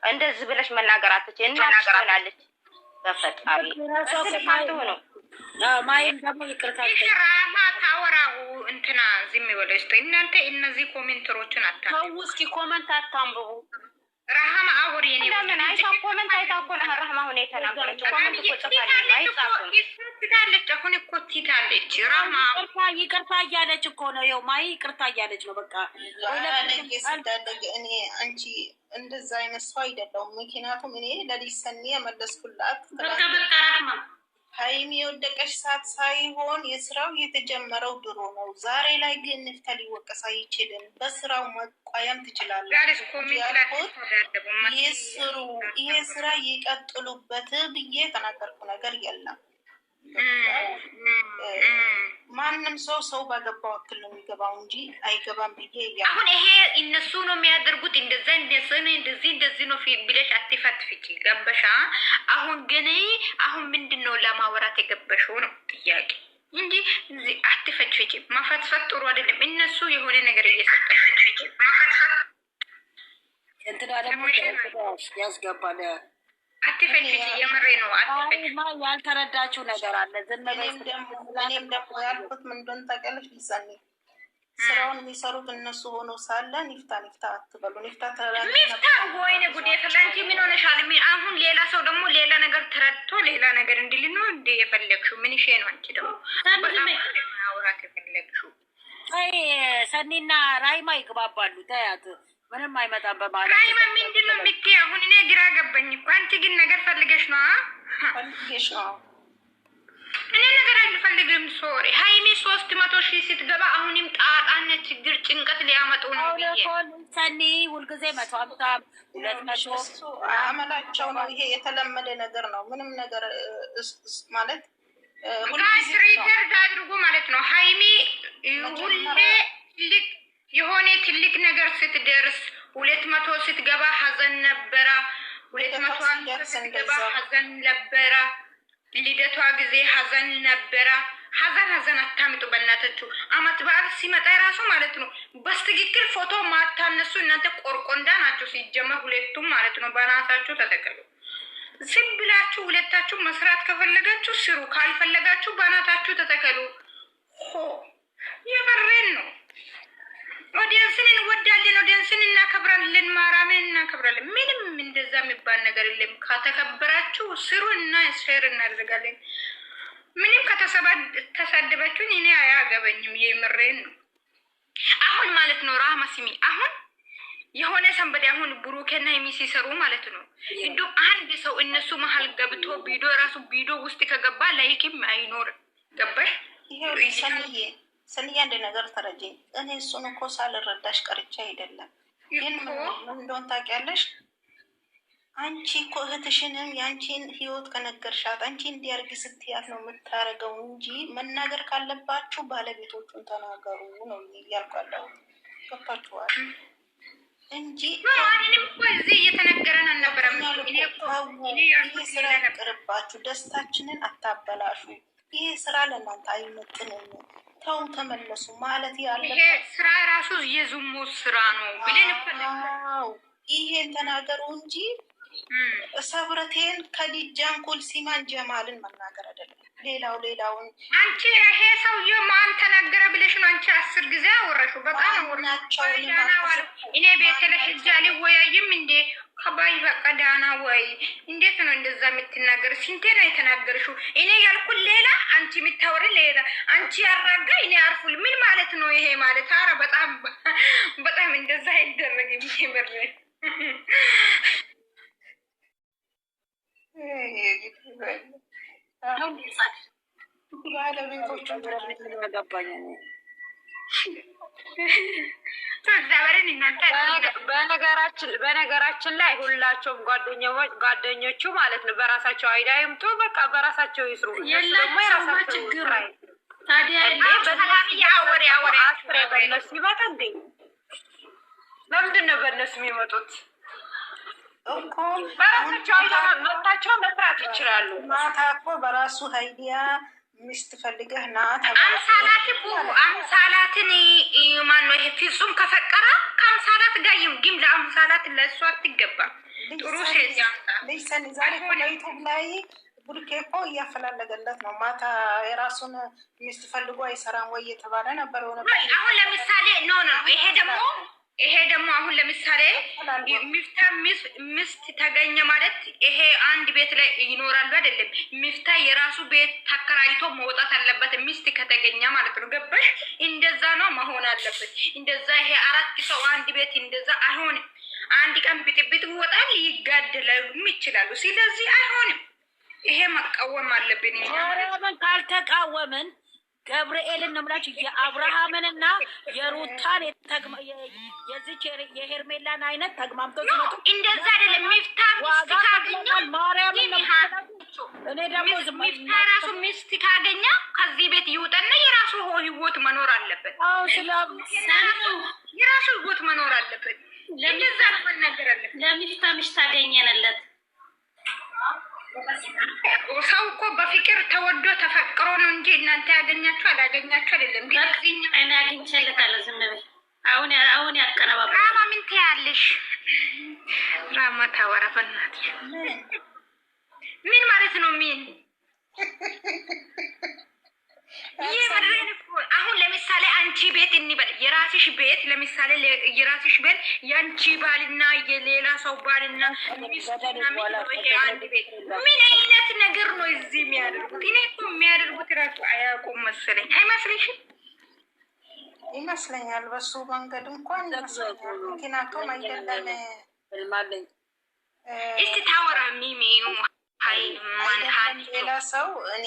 እንደዚህ ብለሽ መናገር አትችይ። እናትሽ ትሆናለች። በፈጣሪ ነው ማይም ደግሞ ይቅርታ ራማ ታወራው እንትና ዝም ብለሽ እናንተ እነዚህ ኮሜንተሮችን አታንብቡ። እስኪ ኮሜንት አታንብቡ። ረሃማ አወር የኔ ለምን አይታ ኮሜንት አይታ እኮ ነው ረሃማ ሆነ የተናገረችው። ኮሜንት እኮ ጽፋለች አይጻፍም። ይስታለች አሁን እኮ ትይታለች። ረሃማ ይቅርታ እያለች እኮ ነው። ይኸው ማይ ይቅርታ እያለች ነው። በቃ እኔ አንቺ እንደዛ አይነት ሰው አይደለሁም። ምክንያቱም እኔ ለሊት ሰኒ የመለስኩላት ሀይሚ የወደቀች ሰዓት ሳይሆን የስራው የተጀመረው ድሮ ነው። ዛሬ ላይ ግን ንፍታ ሊወቀስ አይችልም። በስራው መቋያም ትችላለች። ይሄ ስራ ይቀጥሉበት ብዬ የተናገርኩ ነገር የለም። ማንም ሰው ባገባው ወክል ነው የሚገባው እንጂ አይገባም ብዬ አሁን ይሄ እነሱ ነው የሚያደርጉት። እንደዚህ ነው ብለሽ አትፈትፍጪ። ገበሻ አሁን ግን አሁን ምንድነው ለማወራት የገበሽው ነው ጥያቄ እንጂ አትፈትፍጪ። ማፈትፈት ጥሩ አይደለም። እነሱ የሆነ ነገር እየሰጠሽ እንትና ደግሞ ያስገባል። አትፈትፍጪ። የምሬ ነው። አትፈትፍጪ። ያልተረዳችው ነገር አለ። እኔም ደግሞ ያልኩት ምን እንደሆነ ታውቂያለሽ? ሊሰኒ ስራውን የሚሰሩት እነሱ ሆኖ ሳለ ኒፍታ አትበሉ። ኒፍታ ወይኔ ጉዴ ፈላንቺ ምን ሆነሻል? አሁን ሌላ ሰው ደግሞ ሌላ ነገር ተረድቶ ሌላ ነገር እንዲል ነው እንደ የፈለግሽው። ምን ይሄ ነው? አንቺ ደግሞ አውራት የፈለግሽው ሰኒና ራይማ ይግባባሉ። ታያት ምንም አይመጣም በማለት ራይማ ምንድን ነው የምትይ? አሁን እኔ ግራ ገባኝ እኮ። አንቺ ግን ነገር ፈልገሽ ነው እኔ ነገር አልፈልግም። ሶሪ ሀይሚ 300 ሺህ ስትገባ አሁንም ጣጣነት ችግር ጭንቀት ሊያመጡ ነው ብዬ ሰኒ ሁልጊዜ 150 200 አመላቸው ነው። ይሄ የተለመደ ነገር ነው። ምንም ነገር ማለት ሪከርድ አድርጎ ማለት ነው። ሀይሚ ሁሌ ትልቅ ነገር ስትደርስ 200 ስትገባ ሀዘን ነበረ። 200 ስትገባ ሀዘን ነበረ። ልደቷ ጊዜ ሀዘን ነበረ። ሀዘን አታምጡ በእናታችሁ። አመት በዓል ሲመጣ ራሱ ማለት ነው በስትክክል ፎቶ ማታነሱ እናንተ ቆርቆንዳ ናቸው። ሲጀመር ሁለቱም ማለት ነው በራሳችሁ ተተከሉ። ዝም ብላችሁ ሁለታችሁ መስራት ከፈለጋችሁ ስሩ፣ ካልፈለጋችሁ በናታችሁ ተተከሉ። የበሬን ነው። ኦዲየንስን እንወዳለን፣ ኦዲየንስን እናከብራለን፣ ማራምን እናከብራለን። ምንም እንደዛ የሚባል ነገር የለም። ከተከበራችሁ ስሩ እና ሼር እናደርጋለን። ምንም ከተሳደባችሁኝ እኔ አያገበኝም። የምሬን ነው። አሁን ማለት ነው ራህማ ስሚ፣ አሁን የሆነ ሰንበዴ አሁን ብሩኬና ሀይሚ ሲሰሩ ማለት ነው እንዶ አንድ ሰው እነሱ መሀል ገብቶ ቪዲዮ ራሱ ቪዲዮ ውስጥ ከገባ ላይክም አይኖርም። ገባሽ? ሰንያ አንድ ነገር ተረጀኝ። እኔ እሱን እኮ ሳልረዳሽ ቀርቻ አይደለም። ግን ምን እንደሆነ ታውቂያለሽ? አንቺ እኮ እህትሽንም የአንቺን ህይወት ከነገርሻት አንቺ እንዲያርግ ስትያት ነው የምታረገው እንጂ መናገር ካለባችሁ ባለቤቶቹን ተናገሩ ነው እያልኳለሁ። ገባችኋል? እንጂ ማንንም እኮ እዚህ እየተነገረን አልነበረም። ይሄ ስራ ይቅርባችሁ፣ ደስታችንን አታበላሹ። ይሄ ስራ ለእናንተ አይመጥንም። ተው ተመለሱ ማለት ያለ ይሄ ስራ ራሱ የዝሙት ስራ ነው ብለን ይሄን ተናገሩ እንጂ ሰብረቴን ከዲጃን ኩል ሲማን ጀማልን መናገር አይደለም። ሌላውን አንቺ ይሄ ሰውዬ ማን ተናገረ ብለሽ ነው አንቺ 10 ጊዜ አወራሹ። በጣም ወራናቸው እኔ ቤተለ ህጃሊ ወያይም እንዴ ከባይ በቃ ዳና ወይ እንዴት ነው እንደዛ የምትናገር? ስንቴ ነው የተናገርሽው? እኔ ያልኩት ሌላ አንቺ የምታወሪ ሌላ። አንቺ ያራጋ እኔ አርፉል ምን ማለት ነው ይሄ ማለት? አረ በጣም እንደዛ አይደረግም። ይሄ በነገራችን ላይ ሁላቸውም ጓደኞቹ ማለት ነው በራሳቸው አይዳ ይምጡ፣ በቃ በራሳቸው ይስሩ። ደግሞ የራሳቸው ችግር ታዲያ በእነሱ ይመጣ እንዴ? ለምንድን ነው በእነሱ የሚመጡት? በራሳቸው አይዳ መጥታቸው መስራት ይችላሉ። ማታ እኮ በራሱ አይዲያ ሚስት ፈልገህ ና አምሳላትን ማነው ይሄ ፍጹም ከፈቀራ ከአምሳላት ጋር ግን ለአምሳላት ለእሱ አትገባም። ጥሩ ሴት ያምጣ። ልጅ ሰኒ ዛሬ እኮ በዩቱብ ላይ ቡርኬ እኮ እያፈላለገለት ነው። ማታ የራሱን ሚስት ፈልጎ አይሰራም ወይ የተባለ ነበር። ሆነ አሁን ለምሳሌ ይሄ ደግሞ አሁን ለምሳሌ ሚፍታ ሚስት ተገኘ ማለት ይሄ አንድ ቤት ላይ ይኖራሉ አይደለም። ሚፍታ የራሱ ቤት ተከራይቶ መውጣት አለበት ሚስት ከተገኘ ማለት ነው። ገባሽ? እንደዛ ነው መሆን አለበት። እንደዛ ይሄ 4 ሰው አንድ ቤት እንደዛ አይሆንም። አንድ ቀን ብጥብጥ ይወጣል፣ ይጋደላሉ ይችላሉ። ስለዚህ አይሆንም። ይሄ መቃወም አለብን። ማርያምን ካልተቃወምን ገብርኤልን ነው የምላችሁ የአብርሃምንና የሩታን የዚች የሄርሜላን አይነት ተግማምተው ሲመጡ እንደዛ አይደለም። ሚፍታ ሚስት ካገኘ ማርያምን ነው እኔ ደግሞ ሚፍታ ራሱ ሚስት ካገኘ ከዚህ ቤት ይውጣና የራሱ ህይወት መኖር አለበት። የራሱ ህይወት መኖር አለበት። ለምንዛ ነው መናገር አለበት። ለሚፍታ ሚስት አገኘንለት። ሰው እኮ በፍቅር ተወዶ ተፈቅሮ ነው እንጂ እናንተ ያገኛችሁ አላገኛችሁ አይደለም። እኔ አግኝቼለታለሁ። ዝም በይ። አሁን ያቀነባበረ ራማ ምን ትያለሽ? ራማ ታወራ በእናትሽ ምን ማለት ነው? ምን ይሄ ማለት ነው? አሁን ለምሳሌ አንቺ ቤት እንበል የራስሽ ቤት ለምሳሌ የራስሽ ቤት ያንቺ ባልና የሌላ ሰው ባልና ሚስትና አንድ ቤት ምን አይነት ነገር ነው እዚህ የሚያደርጉት? እኔ እኮ የሚያደርጉት ራሱ አያውቁም መሰለኝ። አይመስልሽም? ይመስለኛል። በሱ መንገድ እንኳን ይመስለኛል። ምክንያቱም አይደለም እስቲ ታወራ ሚሚ ሀይ ማን ሌላ ሰው እኔ